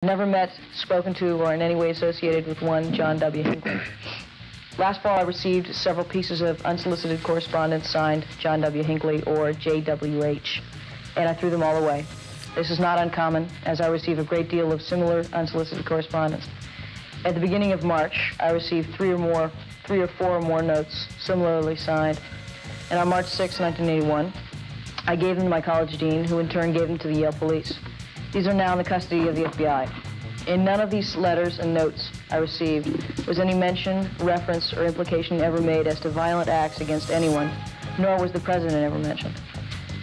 Never met, spoken to, or in any way associated with one John W. Hinckley. Last fall, I received several pieces of unsolicited correspondence signed John W. Hinckley or JWH, and I threw them all away. This is not uncommon, as I receive a great deal of similar unsolicited correspondence. At the beginning of March, I received three or four or more notes similarly signed, and on March 6, 1981, I gave them to my college dean, who in turn gave them to the Yale police. These are now in the custody of the FBI. In none of these letters and notes I received was any mention, reference, or implication ever made as to violent acts against anyone, nor was the president ever mentioned.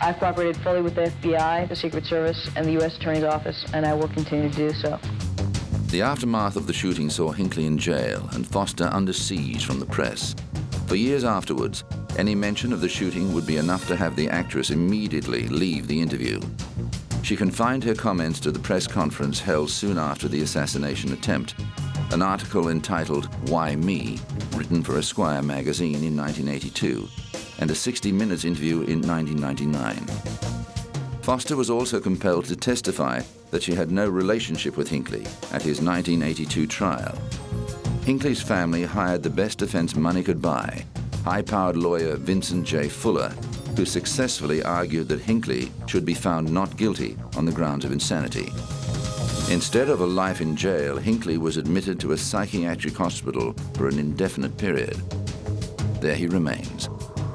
I've cooperated fully with the FBI, the Secret Service, and the U.S. Attorney's Office, and I will continue to do so. The aftermath of the shooting saw Hinckley in jail and Foster under siege from the press. For years afterwards, any mention of the shooting would be enough to have the actress immediately leave the interview. She confined her comments to the press conference held soon after the assassination attempt, an article entitled "Why Me?" written for Esquire magazine in 1982, and a 60 Minutes interview in 1999. Foster was also compelled to testify that she had no relationship with Hinckley at his 1982 trial. Hinckley's family hired the best defense money could buy, high-powered lawyer Vincent J. Fuller, who successfully argued that Hinckley should be found not guilty on the grounds of insanity. Instead of a life in jail, Hinckley was admitted to a psychiatric hospital for an indefinite period. There he remains,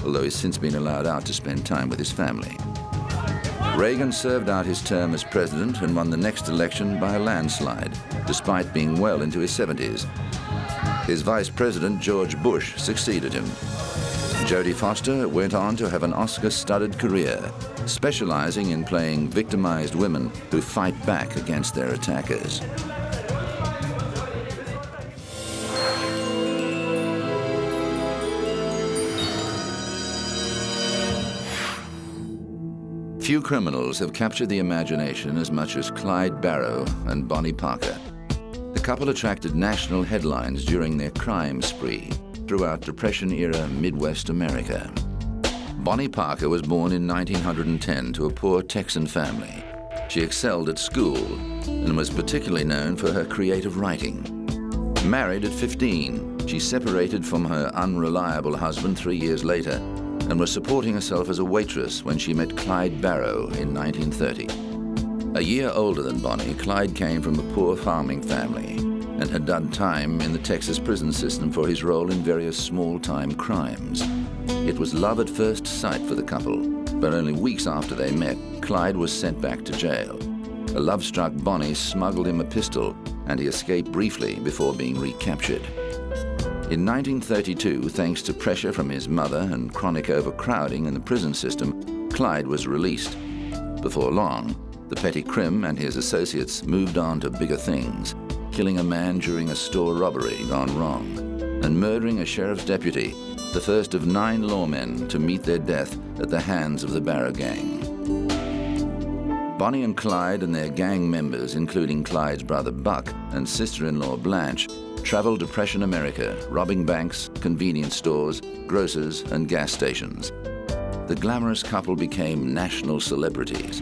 although he's since been allowed out to spend time with his family. Reagan served out his term as president and won the next election by a landslide, despite being well into his 70s. His vice president, George Bush, succeeded him. Jodie Foster went on to have an Oscar-studded career, specializing in playing victimized women who fight back against their attackers. Few criminals have captured the imagination as much as Clyde Barrow and Bonnie Parker. The couple attracted national headlines during their crime spree throughout Depression-era Midwest America. Bonnie Parker was born in 1910 to a poor Texan family. She excelled at school and was particularly known for her creative writing. Married at 15, she separated from her unreliable husband 3 years later and was supporting herself as a waitress when she met Clyde Barrow in 1930. A year older than Bonnie, Clyde came from a poor farming family and had done time in the Texas prison system for his role in various small-time crimes. It was love at first sight for the couple, but only weeks after they met, Clyde was sent back to jail. A love-struck Bonnie smuggled him a pistol, and he escaped briefly before being recaptured. In 1932, thanks to pressure from his mother and chronic overcrowding in the prison system, Clyde was released. Before long, the petty crim and his associates moved on to bigger things, killing a man during a store robbery gone wrong, and murdering a sheriff's deputy, the first of 9 lawmen to meet their death at the hands of the Barrow Gang. Bonnie and Clyde and their gang members, including Clyde's brother Buck and sister-in-law Blanche, traveled Depression America, robbing banks, convenience stores, grocers, and gas stations. The glamorous couple became national celebrities.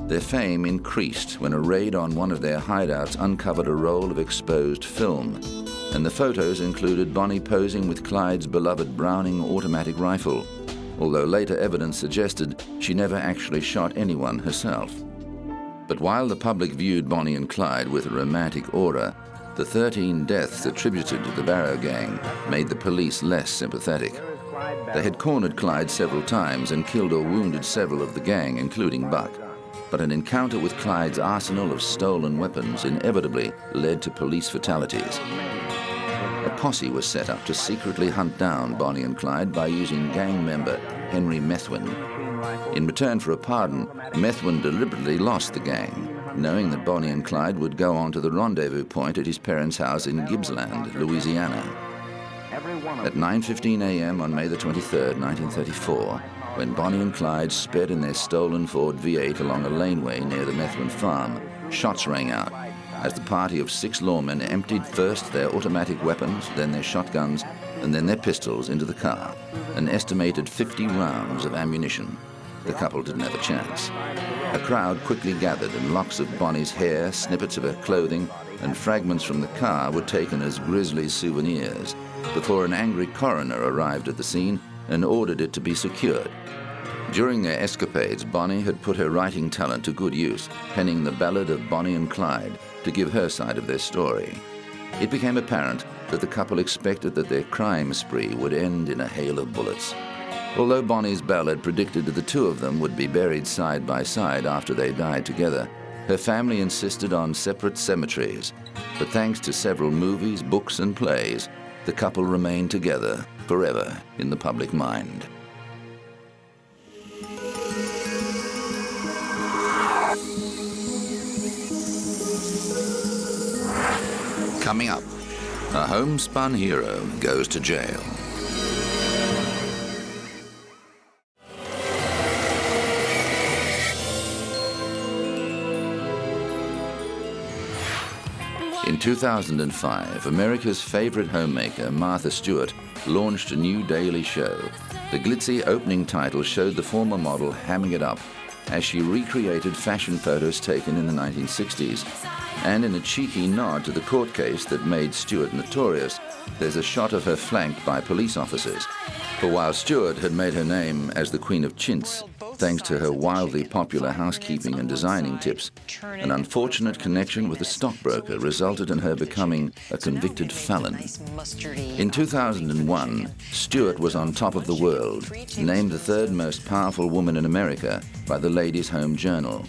Their fame increased when a raid on one of their hideouts uncovered a roll of exposed film, and the photos included Bonnie posing with Clyde's beloved Browning automatic rifle, although later evidence suggested she never actually shot anyone herself. But while the public viewed Bonnie and Clyde with a romantic aura, the 13 deaths attributed to the Barrow Gang made the police less sympathetic. They had cornered Clyde several times and killed or wounded several of the gang, including Buck. But an encounter with Clyde's arsenal of stolen weapons inevitably led to police fatalities. A posse was set up to secretly hunt down Bonnie and Clyde by using gang member Henry Methuen. In return for a pardon, Methuen deliberately lost the gang, knowing that Bonnie and Clyde would go on to the rendezvous point at his parents' house in Gibbsland, Louisiana. At 9:15 a.m. on May the 23rd, 1934, when Bonnie and Clyde sped in their stolen Ford V8 along a laneway near the Methuen farm, shots rang out as the party of 6 lawmen emptied first their automatic weapons, then their shotguns, and then their pistols into the car, an estimated 50 rounds of ammunition. The couple didn't have a chance. A crowd quickly gathered and locks of Bonnie's hair, snippets of her clothing, and fragments from the car were taken as grisly souvenirs before an angry coroner arrived at the scene and ordered it to be secured. During their escapades, Bonnie had put her writing talent to good use, penning the Ballad of Bonnie and Clyde to give her side of their story. It became apparent that the couple expected that their crime spree would end in a hail of bullets. Although Bonnie's ballad predicted that the two of them would be buried side by side after they died together, her family insisted on separate cemeteries. But thanks to several movies, books, and plays, the couple remained together forever in the public mind. Coming up, a homespun hero goes to jail. In 2005, America's favorite homemaker, Martha Stewart, launched a new daily show. The glitzy opening title showed the former model hamming it up as she recreated fashion photos taken in the 1960s. And in a cheeky nod to the court case that made Stewart notorious, there's a shot of her flanked by police officers. For while Stewart had made her name as the Queen of Chintz, thanks to her wildly popular housekeeping and designing tips, an unfortunate connection with a stockbroker resulted in her becoming a convicted felon. In 2001, Stewart was on top of the world, named the third most powerful woman in America by the Ladies' Home Journal.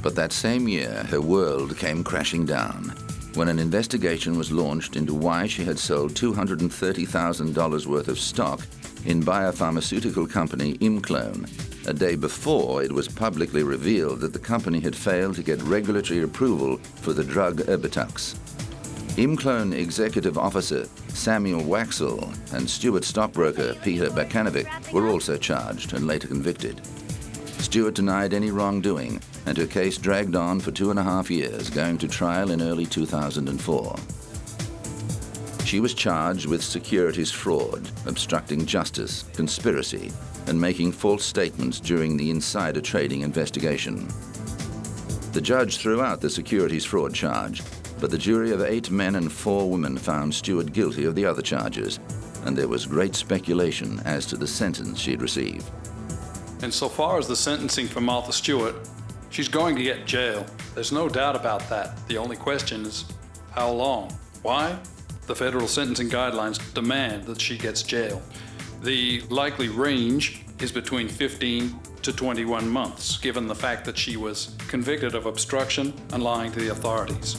But that same year, her world came crashing down when an investigation was launched into why she had sold $230,000 worth of stock in biopharmaceutical company Imclone, a day before it was publicly revealed that the company had failed to get regulatory approval for the drug Erbitux. Imclone executive officer Samuel Waxel and Stewart stockbroker Peter Bakanovic were also charged and later convicted. Stewart denied any wrongdoing, and her case dragged on for 2.5 years, going to trial in early 2004. She was charged with securities fraud, obstructing justice, conspiracy, and making false statements during the insider trading investigation. The judge threw out the securities fraud charge, but the jury of 8 men and 4 women found Stewart guilty of the other charges, and there was great speculation as to the sentence she'd receive. And so far as the sentencing for Martha Stewart, she's going to get jail. There's no doubt about that. The only question is, how long? Why? The federal sentencing guidelines demand that she gets jail. The likely range is between 15 to 21 months, given the fact that she was convicted of obstruction and lying to the authorities.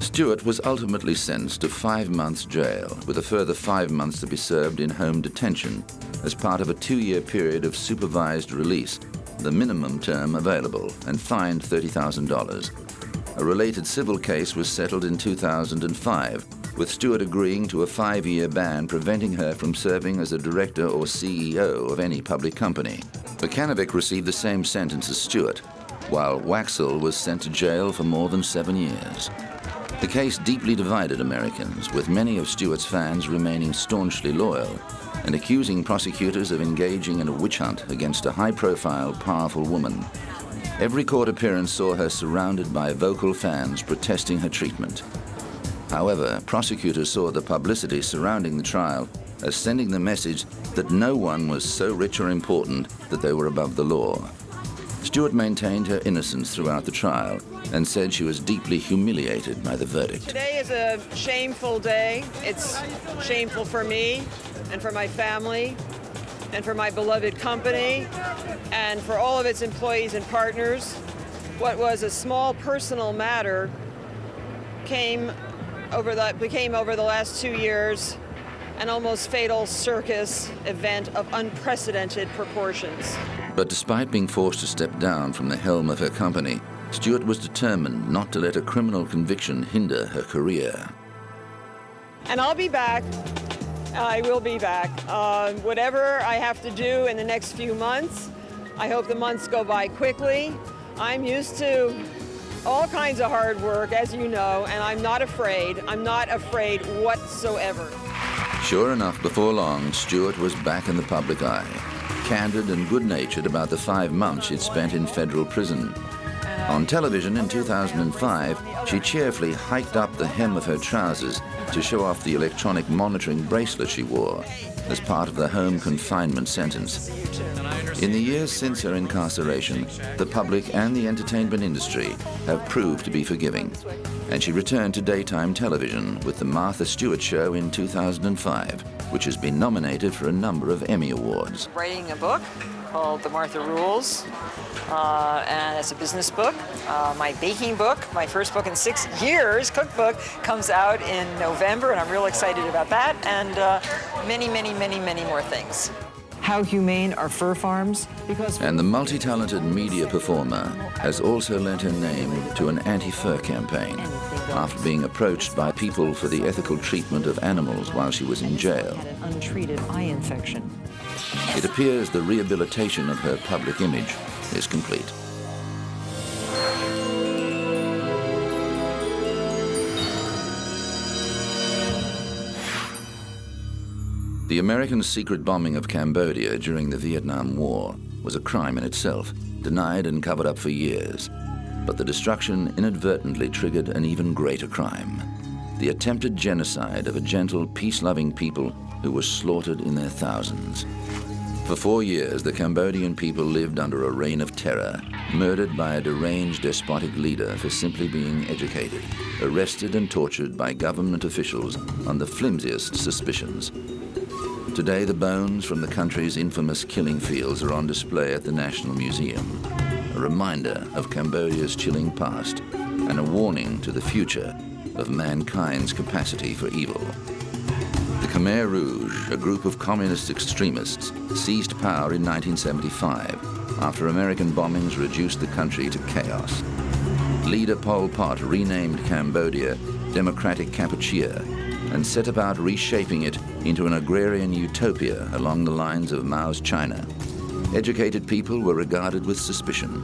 Stewart was ultimately sentenced to 5 months jail, with a further 5 months to be served in home detention as part of a 2-year period of supervised release, the minimum term available, and fined $30,000. A related civil case was settled in 2005, with Stewart agreeing to a 5-year ban preventing her from serving as a director or CEO of any public company. Bakanovic received the same sentence as Stewart, while Waxel was sent to jail for more than 7 years. The case deeply divided Americans, with many of Stewart's fans remaining staunchly loyal and accusing prosecutors of engaging in a witch hunt against a high-profile, powerful woman. Every court appearance saw her surrounded by vocal fans protesting her treatment. However, prosecutors saw the publicity surrounding the trial as sending the message that no one was so rich or important that they were above the law. Stewart maintained her innocence throughout the trial and said she was deeply humiliated by the verdict. Today is a shameful day. It's shameful for me and for my family and for my beloved company and for all of its employees and partners. What was a small personal matter became over the last 2 years an almost fatal circus event of unprecedented proportions. But despite being forced to step down from the helm of her company, Stewart was determined not to let a criminal conviction hinder her career. And I'll be back. I will be back. Whatever I have to do in the next few months, I hope the months go by quickly. I'm used to all kinds of hard work, as you know, and I'm not afraid. I'm not afraid whatsoever. Sure enough, before long, Stewart was back in the public eye, candid and good-natured about the 5 months she'd spent in federal prison. On television in 2005, she cheerfully hiked up the hem of her trousers to show off the electronic monitoring bracelet she wore as part of the home confinement sentence. In the years since her incarceration, the public and the entertainment industry have proved to be forgiving, and she returned to daytime television with The Martha Stewart Show in 2005, which has been nominated for a number of Emmy Awards. Writing a book called The Martha Rules, and it's a business book. My baking book, my first book in 6 years, cookbook, comes out in November, and I'm real excited about that, and many, many, many, many more things. How humane are fur farms? And the multi-talented media performer has also lent her name to an anti-fur campaign after being approached by people for the ethical treatment of animals while she was in jail. An untreated eye infection. It appears the rehabilitation of her public image is complete. The American secret bombing of Cambodia during the Vietnam War was a crime in itself, denied and covered up for years. But the destruction inadvertently triggered an even greater crime: the attempted genocide of a gentle, peace-loving people who were slaughtered in their thousands. For 4 years, the Cambodian people lived under a reign of terror, murdered by a deranged, despotic leader for simply being educated, arrested and tortured by government officials on the flimsiest suspicions. Today, the bones from the country's infamous killing fields are on display at the National Museum, a reminder of Cambodia's chilling past and a warning to the future of mankind's capacity for evil. The Khmer Rouge, a group of communist extremists, seized power in 1975 after American bombings reduced the country to chaos. Leader Pol Pot renamed Cambodia Democratic Kampuchea and set about reshaping it into an agrarian utopia along the lines of Mao's China. Educated people were regarded with suspicion,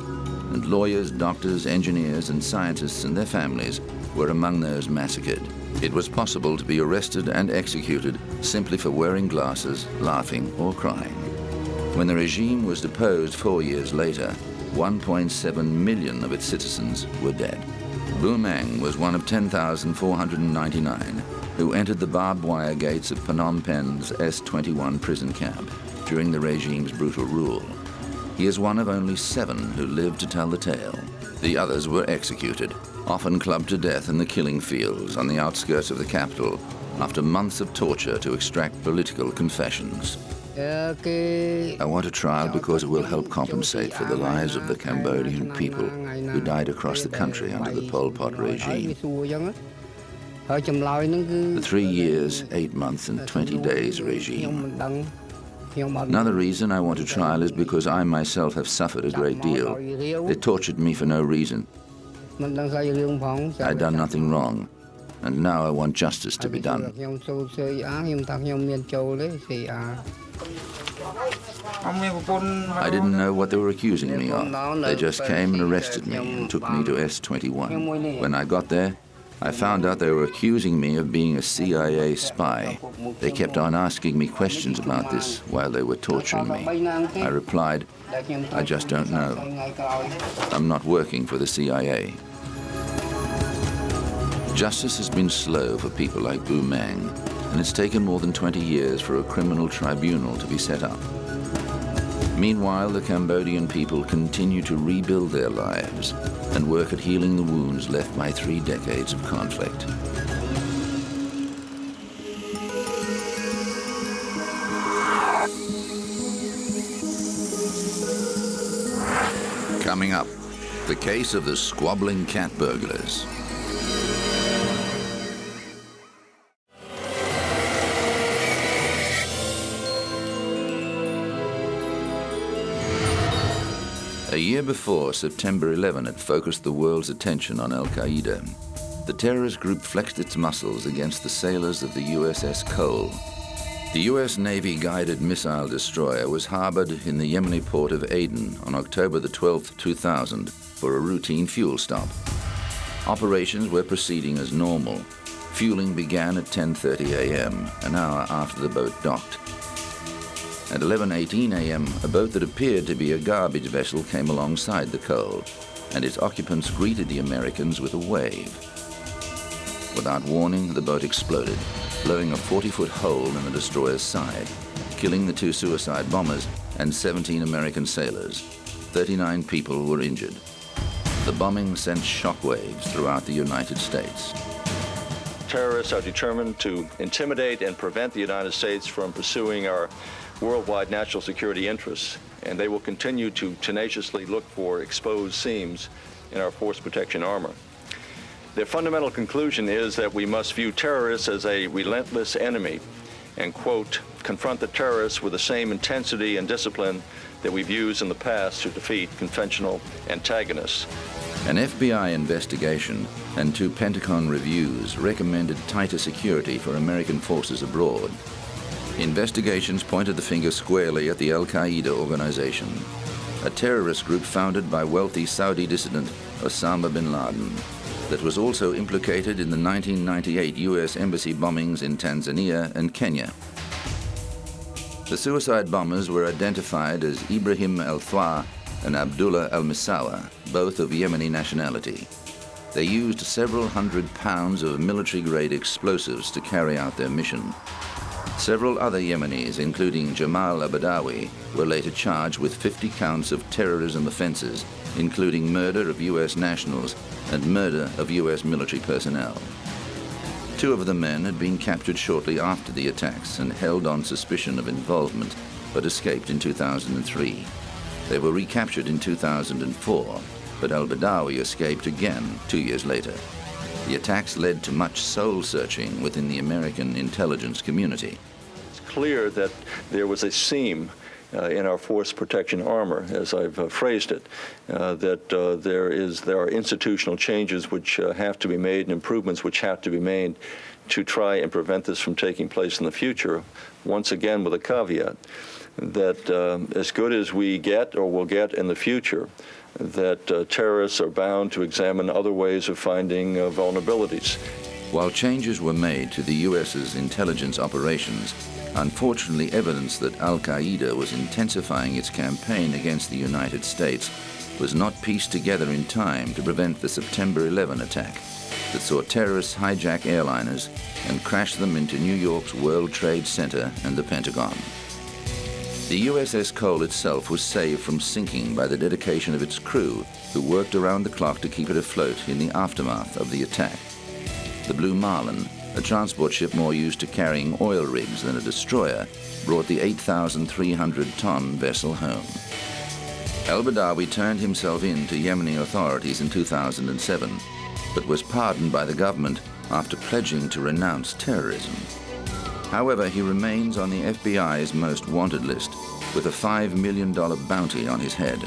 and lawyers, doctors, engineers, and scientists and their families were among those massacred. It was possible to be arrested and executed simply for wearing glasses, laughing, or crying. When the regime was deposed 4 years later, 1.7 million of its citizens were dead. Bu Mang was one of 10,499 who entered the barbed wire gates of Phnom Penh's S21 prison camp during the regime's brutal rule. He is one of only 7 who lived to tell the tale. The others were executed, often clubbed to death in the killing fields on the outskirts of the capital after months of torture to extract political confessions. I want a trial because it will help compensate for the lives of the Cambodian people who died across the country under the Pol Pot regime. The 3 years, 8 months, and 20 days regime. Another reason I want a trial is because I myself have suffered a great deal. They tortured me for no reason. I'd done nothing wrong, and now I want justice to be done. I didn't know what they were accusing me of. They just came and arrested me and took me to S21. When I got there, I found out they were accusing me of being a CIA spy. They kept on asking me questions about this while they were torturing me. I replied, I just don't know. I'm not working for the CIA. Justice has been slow for people like Bu Mang, and it's taken more than 20 years for a criminal tribunal to be set up. Meanwhile, the Cambodian people continue to rebuild their lives and work at healing the wounds left by 3 decades of conflict. Coming up, the case of the squabbling cat burglars. A year before, September 11 had focused the world's attention on Al-Qaeda. The terrorist group flexed its muscles against the sailors of the USS Cole. The U.S. Navy-guided missile destroyer was harbored in the Yemeni port of Aden on October the 12th, 2000, for a routine fuel stop. Operations were proceeding as normal. Fueling began at 10:30 a.m., an hour after the boat docked. At 11:18 a.m., a boat that appeared to be a garbage vessel came alongside the Cole. and its occupants greeted the Americans with a wave. Without warning, the boat exploded, blowing a 40-foot hole in the destroyer's side, killing the 2 suicide bombers and 17 American sailors. 39 people were injured. The bombing sent shockwaves throughout the United States. Terrorists are determined to intimidate and prevent the United States from pursuing our worldwide national security interests, and they will continue to tenaciously look for exposed seams in our force protection armor. Their fundamental conclusion is that we must view terrorists as a relentless enemy and, quote, confront the terrorists with the same intensity and discipline that we've used in the past to defeat conventional antagonists. An FBI investigation and 2 Pentagon reviews recommended tighter security for American forces abroad. Investigations pointed the finger squarely at the Al-Qaeda organization, a terrorist group founded by wealthy Saudi dissident Osama bin Laden that was also implicated in the 1998 U.S. embassy bombings in Tanzania and Kenya. The suicide bombers were identified as Ibrahim al-Thwa and Abdullah al-Misawa, both of Yemeni nationality. They used several hundred pounds of military-grade explosives to carry out their mission. Several other Yemenis, including Jamal al-Badawi, were later charged with 50 counts of terrorism offenses, including murder of U.S. nationals and murder of U.S. military personnel. 2 of the men had been captured shortly after the attacks and held on suspicion of involvement, but escaped in 2003. They were recaptured in 2004, but al-Badawi escaped again 2 years later. The attacks led to much soul-searching within the American intelligence community. It's clear that there was a seam in our force protection armor, as I've phrased it, that there are institutional changes which have to be made and improvements which have to be made to try and prevent this from taking place in the future, once again with a caveat that as good as we get or will get in the future, that terrorists are bound to examine other ways of finding vulnerabilities. While changes were made to the U.S.'s intelligence operations, unfortunately evidence that Al-Qaeda was intensifying its campaign against the United States was not pieced together in time to prevent the September 11 attack that saw terrorists hijack airliners and crash them into New York's World Trade Center and the Pentagon. The USS Cole itself was saved from sinking by the dedication of its crew, who worked around the clock to keep it afloat in the aftermath of the attack. The Blue Marlin, a transport ship more used to carrying oil rigs than a destroyer, brought the 8,300-ton vessel home. Al-Badawi turned himself in to Yemeni authorities in 2007, but was pardoned by the government after pledging to renounce terrorism. However, he remains on the FBI's most wanted list, with a $5 million bounty on his head.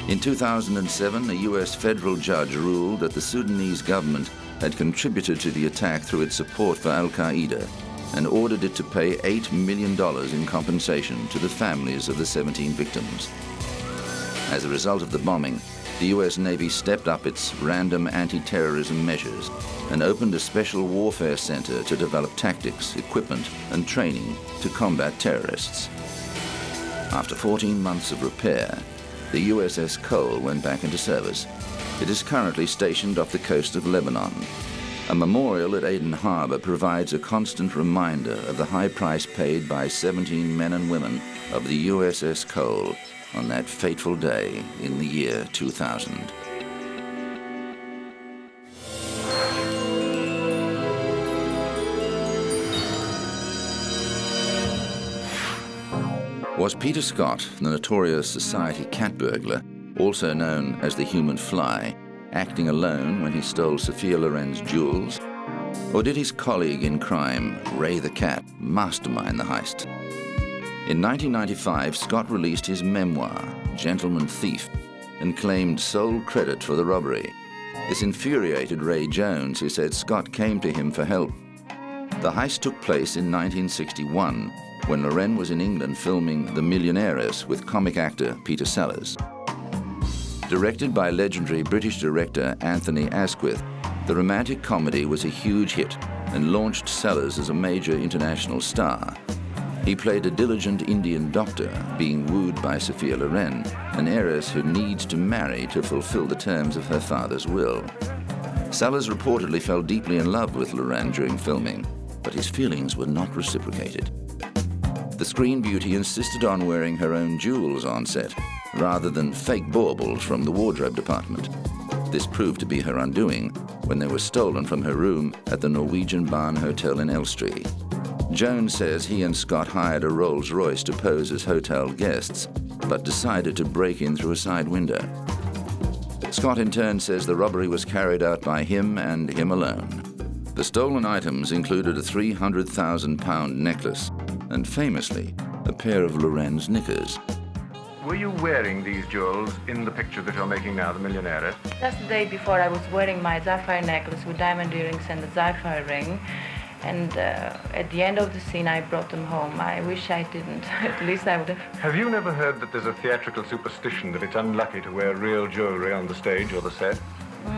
In 2007, a U.S. federal judge ruled that the Sudanese government had contributed to the attack through its support for Al-Qaeda and ordered it to pay $8 million in compensation to the families of the 17 victims. As a result of the bombing, the U.S. Navy stepped up its random anti-terrorism measures and opened a special warfare center to develop tactics, equipment, and training to combat terrorists. After 14 months of repair, the USS Cole went back into service. It is currently stationed off the coast of Lebanon. A memorial at Aden Harbor provides a constant reminder of the high price paid by 17 men and women of the USS Cole on that fateful day in the year 2000. Was Peter Scott, the notorious society cat burglar, also known as the Human Fly, acting alone when he stole Sophia Loren's jewels? Or did his colleague in crime, Ray the Cat, mastermind the heist? In 1995, Scott released his memoir, Gentleman Thief, and claimed sole credit for the robbery. This infuriated Ray Jones, who said Scott came to him for help. The heist took place in 1961, when Loren was in England filming The Millionaires with comic actor Peter Sellers. Directed by legendary British director Anthony Asquith, the romantic comedy was a huge hit and launched Sellers as a major international star. He played a diligent Indian doctor being wooed by Sophia Loren, an heiress who needs to marry to fulfill the terms of her father's will. Sellers reportedly fell deeply in love with Loren during filming, but his feelings were not reciprocated. The screen beauty insisted on wearing her own jewels on set, rather than fake baubles from the wardrobe department. This proved to be her undoing when they were stolen from her room at the Norwegian Barn Hotel in Elstree. Jones says he and Scott hired a Rolls-Royce to pose as hotel guests, but decided to break in through a side window. Scott in turn says the robbery was carried out by him and him alone. The stolen items included a £300,000 necklace and, famously, a pair of Loren's knickers. Were you wearing these jewels in the picture that you're making now, The Millionaire? Just the day before, I was wearing my sapphire necklace with diamond earrings and a sapphire ring. And at the end of the scene, I brought them home. I wish I didn't. At least I would have. Have you never heard that there's a theatrical superstition that it's unlucky to wear real jewelry on the stage or the set?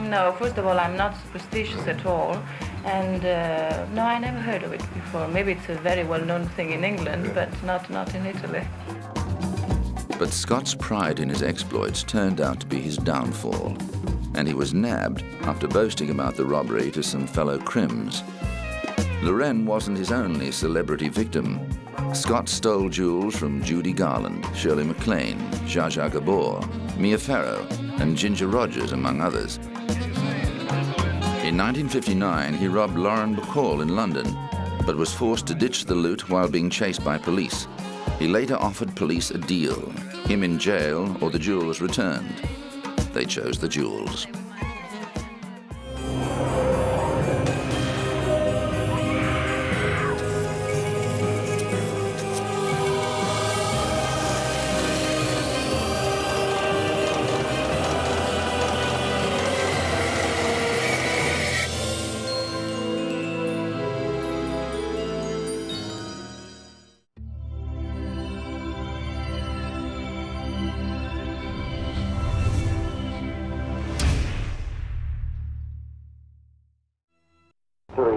No, first of all, I'm not superstitious at all. And no, I never heard of it before. Maybe it's a very well-known thing in England, but not in Italy. But Scott's pride in his exploits turned out to be his downfall, and he was nabbed after boasting about the robbery to some fellow crims. Loren wasn't his only celebrity victim. Scott stole jewels from Judy Garland, Shirley MacLaine, Zsa Zsa Gabor, Mia Farrow, and Ginger Rogers, among others. In 1959, he robbed Lauren Bacall in London, but was forced to ditch the loot while being chased by police. He later offered police a deal, him in jail or the jewels returned. They chose the jewels. Three,